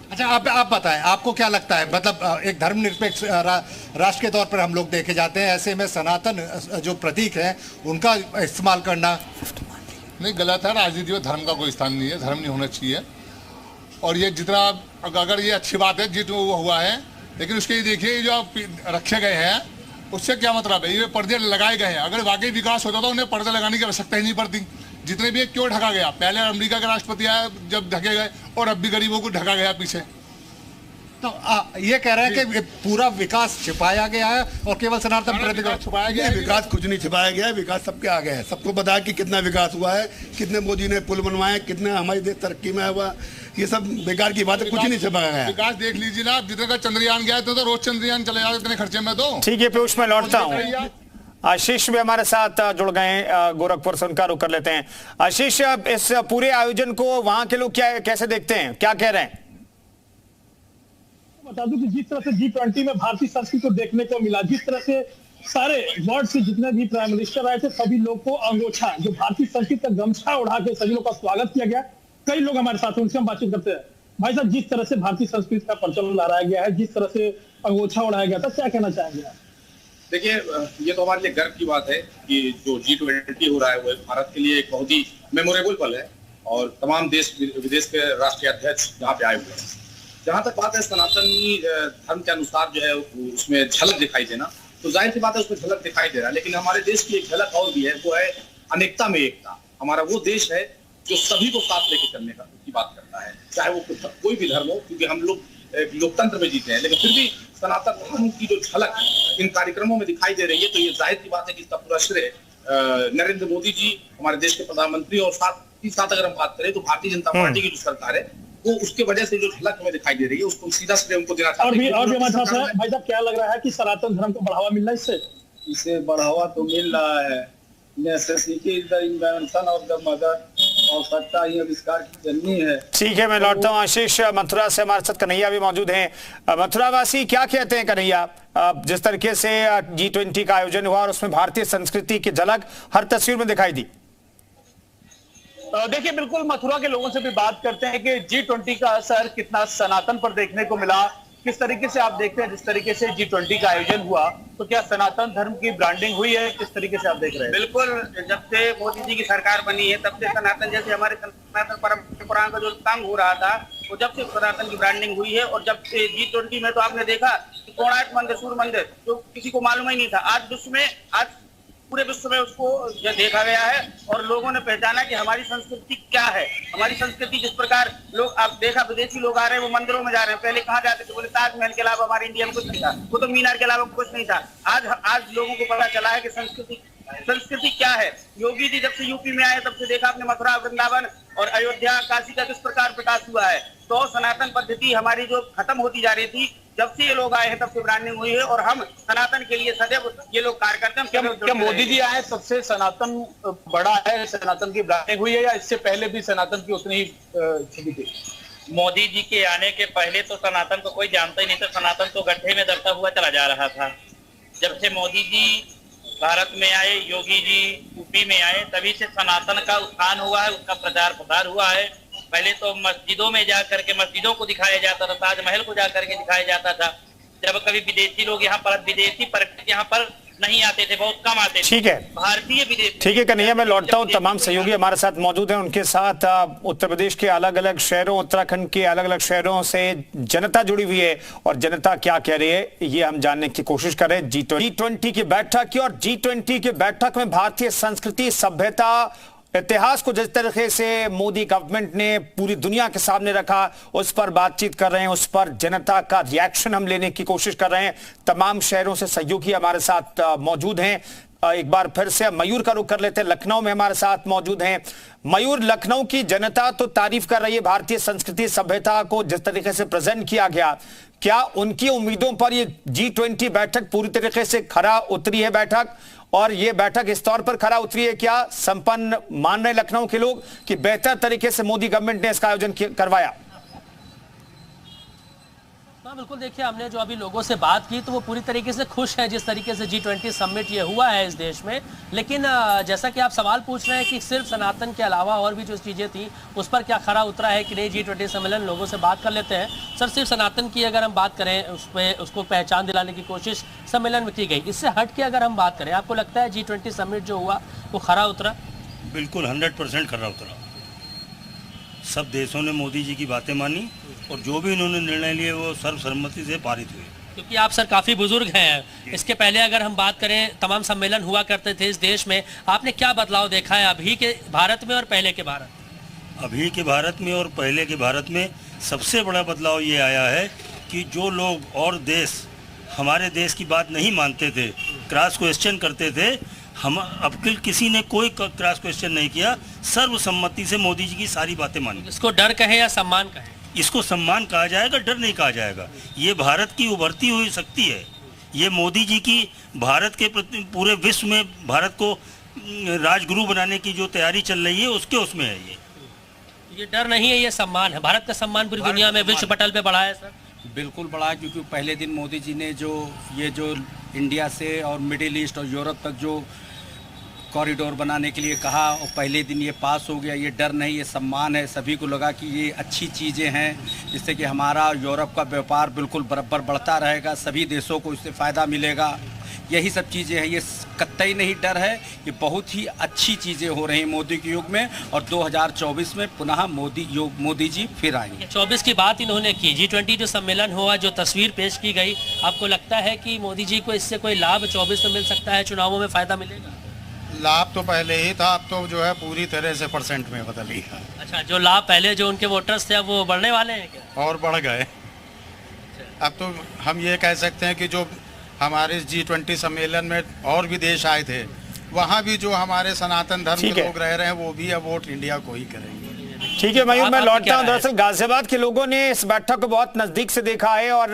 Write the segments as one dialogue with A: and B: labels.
A: अच्छा, आप बताएं, आपको क्या लगता है? मतलब एक धर्मनिरपेक्ष राष्ट्र के तौर पर हम लोग देखे जाते हैं, ऐसे में सनातन जो प्रतीक है उनका इस्तेमाल करना
B: नहीं, गलत है। राजनीति में धर्म का कोई स्थान नहीं है, धर्म नहीं होना चाहिए। और ये जितना अगर ये अच्छी बात है जीत वो हुआ है, लेकिन उसके देखिए जो रखे गए हैं उससे क्या मतलब है? ये पर्दे लगाए गए हैं। अगर वाकई विकास होता तो उन्हें पर्दे लगाने की आवश्यकता ही नहीं पड़ती। जितने भी क्यों ढका गया? पहले अमेरिका के राष्ट्रपति आए जब ढके गए, और अब भी गरीबों को ढका गया पीछे।
A: तो ये कह रहे हैं कि पूरा विकास छिपाया गया है और केवल सनातन प्रतीक
B: छुपाया गया है।
C: विकास कुछ नहीं छिपाया गया है, विकास सबके आगे है। सबको पता है कि कितना विकास हुआ है, कितने मोदी ने पुल बनवाए, कितने हमारे देश तरक्की में हुआ। ये सब बेकार की बात है, कुछ नहीं छिपाया गया है।
B: विकास देख लीजिए ना, जितने का चंद्रयान गया तो रोज चंद्रयान चले जाते इतने खर्चे में। तो
D: ठीक है पीयूष, मैं लौटता हूँ। आशीष भी हमारे साथ जुड़ गए गोरखपुर से, उनका रुख कर लेते हैं। आशीष, इस पूरे आयोजन को वहां के लोग क्या कैसे देखते हैं, क्या कह रहे हैं?
E: बता दूं कि जिस तरह से G20 में भारतीय संस्कृति को देखने को मिला, जिस तरह से सारे वर्ल्ड से जितने भी प्राइम मिनिस्टर आए थे, सभी लोग को अंगोछा, जो भारतीय संस्कृति का गमछा उड़ा के सभी लोग का स्वागत किया गया। कई लोग हमारे साथ, उनसे हम बातचीत करते हैं। भाई साहब, जिस तरह से भारतीय संस्कृति का परचम लहराया गया है, जिस तरह से अंगोछा उड़ाया गया था, क्या कहना चाहेंगे आप?
F: देखिए, ये तो हमारे लिए गर्व की बात है कि जो G20 हो रहा है वो भारत के लिए एक बहुत ही मेमोरेबल पल है, और तमाम देश विदेश के राष्ट्रीय अध्यक्ष यहाँ पे आए हुए हैं। जहाँ तक बात है सनातनी धर्म के अनुसार जो है उसमें झलक दिखाई देना, तो जाहिर सी बात है उसमें झलक दिखाई दे रहा है। लेकिन हमारे देश की एक झलक और भी है, वो है अनेकता में एकता। हमारा वो देश है जो सभी को साथ लेके चलने की बात करता है, चाहे वो कोई भी धर्म हो, क्योंकि हम लोग लोकतंत्र में जीते हैं। लेकिन फिर भी सनातन धर्म की जो झलक इन कार्यक्रमों में दिखाई दे रही है, तो ये जाहिर सी बात है कि इसका पूरा श्रेय नरेंद्र मोदी जी, हमारे देश के प्रधानमंत्री, और साथ ही साथ अगर हम बात करें तो भारतीय जनता पार्टी की जो सरकार है, वो उसके वजह से जो झलक हमें दिखाई दे रही है उसको सीधा श्रेय उनको देना चाहते हैं।
E: और भी हमारे साथ है भाई साहब, क्या लग रहा है कि सनातन धर्म को बढ़ावा मिल रहा है?
G: इससे बढ़ावा तो मिल रहा है। Necessity the invention of the mother, और सत्ता ही आविष्कार की जननी है।
D: ठीक है, मैं लौटता हूँ। आशीष, मथुरा से हमारे साथ कन्हैया भी मौजूद हैं। मथुरा वासी क्या कहते हैं कन्हैया, जिस तरीके से G20 का आयोजन हुआ और उसमें भारतीय संस्कृति की झलक हर तस्वीर में दिखाई दी?
E: देखिए, बिल्कुल मथुरा के लोगों से भी बात करते हैं कि G20 का असर कितना सनातन पर देखने को मिला, किस तरीके से आप देखते हैं जिस तरीके से G20 का आयोजन हुआ, तो क्या सनातन धर्म की ब्रांडिंग हुई है? किस तरीके से आप देख रहे हैं?
H: बिल्कुल, जब से मोदी जी की सरकार बनी है तब से सनातन, जैसे हमारे सनातन परंपरा का जो तंग हो रहा था, वो जब से सनातन की ब्रांडिंग हुई है। और जब से G20 में तो आपने देखा कोणार्क मंदिर, सूर्य मंदिर, जो किसी को मालूम ही नहीं था, आज पूरे विश्व में उसको देखा गया है और लोगों ने पहचाना कि हमारी संस्कृति क्या है। हमारी संस्कृति जिस प्रकार लोग, आप देखा विदेशी लोग आ रहे हैं, वो मंदिरों में जा रहे हैं। पहले कहाँ जाते थे? बोले ताजमहल के अलावा हमारे इंडिया में कुछ नहीं था, कुतुब मीनार के अलावा कुछ नहीं था। आज लोगों को पता चला है कि संस्कृति क्या है। योगी जी जब से यूपी में आए तब से देखा आपने मथुरा, वृंदावन और अयोध्या, काशी का किस प्रकार प्रकाश हुआ है। तो सनातन पद्धति हमारी जो खत्म होती जा रही थी, जब से ये लोग आए हैं तब से ब्रांडिंग हुई है, और हम सनातन के लिए सदैव ये लोग कार्य करते हैं।
E: क्या मोदी जी आए तब से सनातन बड़ा है, सनातन की ब्रांडिंग हुई है, या इससे पहले भी सनातन की उतनी ही छवि थी?
H: मोदी जी के आने के पहले तो सनातन को कोई जानता ही नहीं था। सनातन तो गड्ढे में दबता हुआ चला जा रहा था। जब से मोदी जी भारत में आए, योगी जी यूपी में आए, तभी से सनातन का उत्थान हुआ है, उसका प्रचार प्रसार हुआ है। पहले तो मस्जिदों में जा करके मस्जिदों को दिखाया जाता था, ताजमहल को जा करके दिखाया जाता था। जब कभी विदेशी लोग यहाँ पर, विदेशी पर्यटक यहाँ पर नहीं आते थे, बहुत कम आते थे।
D: ठीक है,
H: भारतीय विदेशी।
D: ठीक है कन्हैया, मैं लौटता हूँ। तमाम सहयोगी हमारे साथ मौजूद हैं, उनके साथ उत्तर प्रदेश के अलग अलग शहरों, उत्तराखंड के अलग अलग शहरों से जनता जुड़ी हुई है, और जनता क्या कह रही है ये हम जानने की कोशिश कर रहे हैं। G20 की बैठक की, और G20 की बैठक में भारतीय संस्कृति, सभ्यता, इतिहास को जिस तरीके से मोदी गवर्नमेंट ने पूरी दुनिया के सामने रखा, उस पर बातचीत कर रहे हैं, उस पर जनता का रिएक्शन हम लेने की कोशिश कर रहे हैं। तमाम शहरों से सहयोगी हमारे साथ मौजूद हैं। एक बार फिर से मयूर का रुख कर लेते हैं, लखनऊ में हमारे साथ मौजूद हैं। मयूर, लखनऊ की जनता तो तारीफ कर रही है भारतीय संस्कृति सभ्यता को जिस तरीके से प्रेजेंट किया गया, क्या उनकी उम्मीदों पर ये G20 बैठक पूरी तरीके से खरा उतरी है बैठक? और ये बैठक इस तौर पर खरा उतरी है, क्या संपन्न मान रहे लखनऊ के लोग कि बेहतर तरीके से मोदी गवर्नमेंट ने इसका आयोजन करवाया?
I: बिल्कुल, देखिए हमने जो अभी लोगों से बात की तो वो पूरी तरीके से खुश है जिस तरीके से G20 समिट ये हुआ है इस देश में। लेकिन जैसा कि आप सवाल पूछ रहे हैं कि सिर्फ सनातन के अलावा और भी जो चीज़ें थी उस पर क्या खरा उतरा है कि नहीं G20 सम्मेलन, लोगों से बात कर लेते हैं। सर, सिर्फ सनातन की अगर हम बात करें उस पर उसको पहचान दिलाने की कोशिश सम्मेलन में की गई, इससे हट के अगर हम बात करें, आपको लगता है G20 समिट जो हुआ वो खरा उतरा?
J: बिल्कुल 100% खरा उतरा। सब देशों ने मोदी जी की बातें मानी और जो भी उन्होंने निर्णय लिए वो सर्वसम्मति से पारित हुए।
I: क्योंकि आप सर काफ़ी बुजुर्ग हैं, इसके पहले अगर हम बात करें तमाम सम्मेलन हुआ करते थे इस देश में, आपने क्या बदलाव देखा है अभी के भारत में और पहले के भारत?
J: अभी के भारत में और पहले के भारत में सबसे बड़ा बदलाव ये आया है कि जो लोग और देश हमारे देश की बात नहीं मानते थे, क्रॉस क्वेश्चन करते थे, हम अब किसी ने कोई क्रॉस क्वेश्चन नहीं किया, सर्वसम्मति से मोदी जी की सारी बातें मानी।
I: इसको डर कहे या सम्मान कहे?
J: इसको सम्मान कहा जाएगा, डर नहीं कहा जाएगा। ये भारत की उभरती हुई शक्ति है। ये मोदी जी की भारत के पूरे विश्व में भारत को राजगुरु बनाने की जो तैयारी चल रही है उसके उसमें है।
I: ये डर नहीं है, ये सम्मान है। भारत का सम्मान पूरी दुनिया में विश्व पटल पे बढ़ा है सर।
K: बिल्कुल बढ़ा, क्योंकि पहले दिन मोदी जी ने जो इंडिया से और मिडिल ईस्ट और यूरोप तक जो कॉरिडोर बनाने के लिए कहा और पहले दिन ये पास हो गया। ये डर नहीं, ये सम्मान है। सभी को लगा कि ये अच्छी चीज़ें हैं, जिससे कि हमारा यूरोप का व्यापार बिल्कुल बराबर बढ़ता रहेगा, सभी देशों को इससे फ़ायदा मिलेगा। यही सब चीज़ें हैं। ये कतई नहीं डर है, ये बहुत ही अच्छी चीज़ें हो रही हैं मोदी के युग में। और 2024 में पुनः मोदी जी फिर आएंगे।
I: 24 की बात इन्होंने की, G20 जो सम्मेलन हुआ, जो तस्वीर पेश की गई, आपको लगता है कि मोदी जी को इससे कोई लाभ 24 में मिल सकता है, चुनावों में फ़ायदा मिलेगा?
L: लाभ तो पहले ही था, अब तो जो है पूरी तरह से परसेंट में बदली है।
I: अच्छा, जो लाभ पहले जो उनके वोटर्स थे अब वो बढ़ने वाले हैं क्या?
L: और बढ़ गए। अब तो हम ये कह सकते हैं कि जो हमारे G20 सम्मेलन में और भी देश आए थे, वहाँ भी जो हमारे सनातन धर्म के लोग रह रहे हैं वो भी अब वोट इंडिया को ही करेंगे।
D: ठीक है मयूर, मैं लौटता हूं। दरअसल गाजियाबाद के लोगों ने इस बैठक को बहुत नजदीक से देखा है और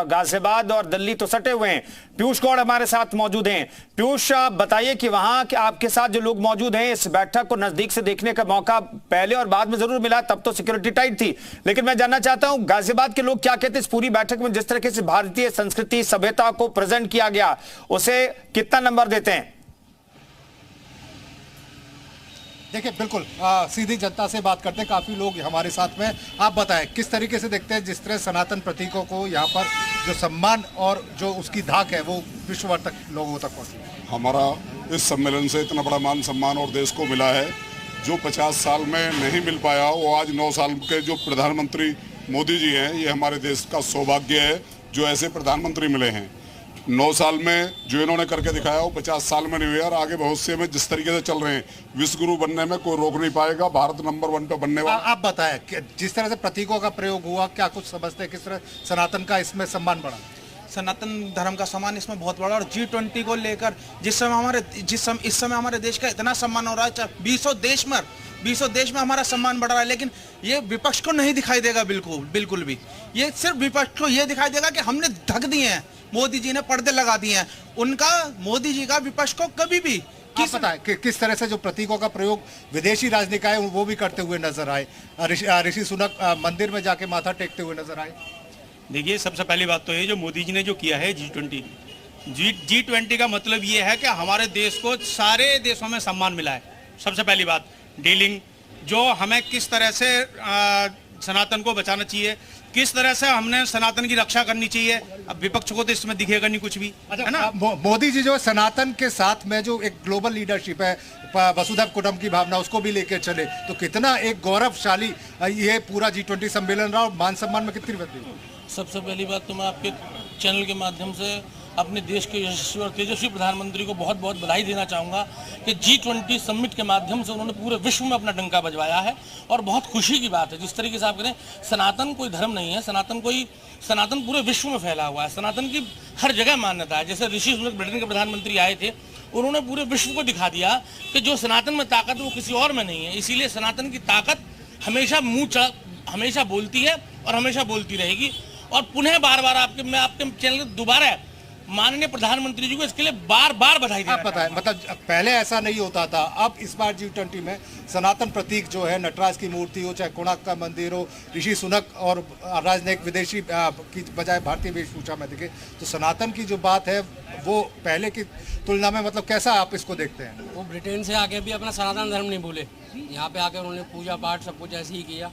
D: गाजियाबाद और दिल्ली तो सटे हुए हैं। पीयूष गौड़ हमारे साथ मौजूद हैं। पीयूष, बताइए कि वहां आपके साथ जो लोग मौजूद हैं, इस बैठक को नजदीक से देखने का मौका पहले और बाद में जरूर मिला, तब तो सिक्योरिटी टाइट थी, लेकिन मैं जानना चाहता हूं गाजियाबाद के लोग क्या कहते हैं इस पूरी बैठक में? जिस तरीके से भारतीय संस्कृति सभ्यता को प्रेजेंट किया गया, उसे कितना नंबर देते हैं?
A: देखिए, बिल्कुल सीधी जनता से बात करते हैं, काफ़ी लोग हमारे साथ में। आप बताएं किस तरीके से देखते हैं जिस तरह सनातन प्रतीकों को यहाँ पर जो सम्मान और जो उसकी धाक है वो विश्व भर तक लोगों तक पहुँची?
M: हमारा इस सम्मेलन से इतना बड़ा मान सम्मान और देश को मिला है जो 50 साल में नहीं मिल पाया, वो आज 9 साल के जो प्रधानमंत्री मोदी जी हैं, ये हमारे देश का सौभाग्य है जो ऐसे प्रधानमंत्री मिले हैं। 9 साल में जो इन्होंने करके दिखाया वो 50 साल में नहीं हुआ और आगे भविष्य में जिस तरीके से चल रहे हैं, विश्व गुरु बनने में कोई रोक नहीं पाएगा। भारत नंबर 1 पे बनने वाला।
A: आप बताएं कि जिस तरह से प्रतीकों का प्रयोग हुआ, क्या कुछ समझते हैं किस तरह सनातन का इसमें सम्मान बढ़ा?
N: सनातन धर्म का सम्मान इसमें बहुत बड़ा, और G20 को लेकर इस समय हमारे देश का इतना सम्मान हो रहा है, 20 देश में हमारा सम्मान बढ़ रहा है। लेकिन ये विपक्ष को नहीं दिखाई देगा, बिल्कुल भी। ये सिर्फ विपक्ष को ये दिखाई देगा कि हमने ढक दिए हैं, मोदी जी ने पर्दे लगा दिए हैं। उनका, मोदी जी का विपक्ष को कभी भी
A: किस तरह से जो प्रतीकों का प्रयोग विदेशी राजनिकाय वो भी करते हुए नजर आए। ऋषि सुनक मंदिर में जाके माथा टेकते हुए नजर आए।
O: देखिए, सबसे पहली बात तो ये जो मोदी जी ने जो किया है G20 का मतलब ये है कि हमारे देश को सारे देशों में सम्मान मिला है। सबसे पहली बात डीलिंग, जो हमें किस तरह से सनातन को बचाना चाहिए, किस तरह से हमने सनातन की रक्षा करनी चाहिए। अब विपक्ष को तो इसमें दिखेगा नहीं कुछ भी, है ना।
A: मोदी जी जो सनातन के साथ में जो एक ग्लोबल लीडरशिप है, वसुधैव कुटुंबकम की भावना, उसको भी लेकर चले, तो कितना एक गौरवशाली ये पूरा G20 सम्मेलन रहा और मान सम्मान में कितनी वृद्धि हुई?
P: सबसे पहली बात तो मैं आपके चैनल के माध्यम से अपने देश के यशस्वी और तेजस्वी प्रधानमंत्री को बहुत बहुत बधाई देना चाहूँगा कि G20 समिट के माध्यम से उन्होंने पूरे विश्व में अपना डंका बजवाया है। और बहुत खुशी की बात है जिस तरीके से आप करें, सनातन कोई धर्म नहीं है, सनातन पूरे विश्व में फैला हुआ है, सनातन की हर जगह मान्यता है। जैसे ऋषि सुनक ब्रिटेन के प्रधानमंत्री आए थे, उन्होंने पूरे विश्व को दिखा दिया कि जो सनातन में ताकत है वो किसी और में नहीं है। इसीलिए सनातन की ताकत हमेशा बोलती है और हमेशा बोलती रहेगी। और पुनः बार बार मैं आपके चैनल दोबारा माननीय प्रधानमंत्री जी को इसके लिए बार बार बधाई देना
A: पता है, मतलब पहले ऐसा नहीं होता था। अब इस बार G20 में सनातन प्रतीक जो है, नटराज की मूर्ति हो, चाहे कोणार्क का मंदिर हो, ऋषि सुनक और राजनयिक विदेशी की बजाय भारतीय वेशभूषा में दिखे, तो सनातन की जो बात है वो पहले की तुलना में मतलब कैसा आप इसको देखते हैं?
Q: वो ब्रिटेन से आके भी अपना सनातन धर्म नहीं भूले, यहाँ पे आकर उन्होंने पूजा पाठ सब कुछ ऐसे ही किया।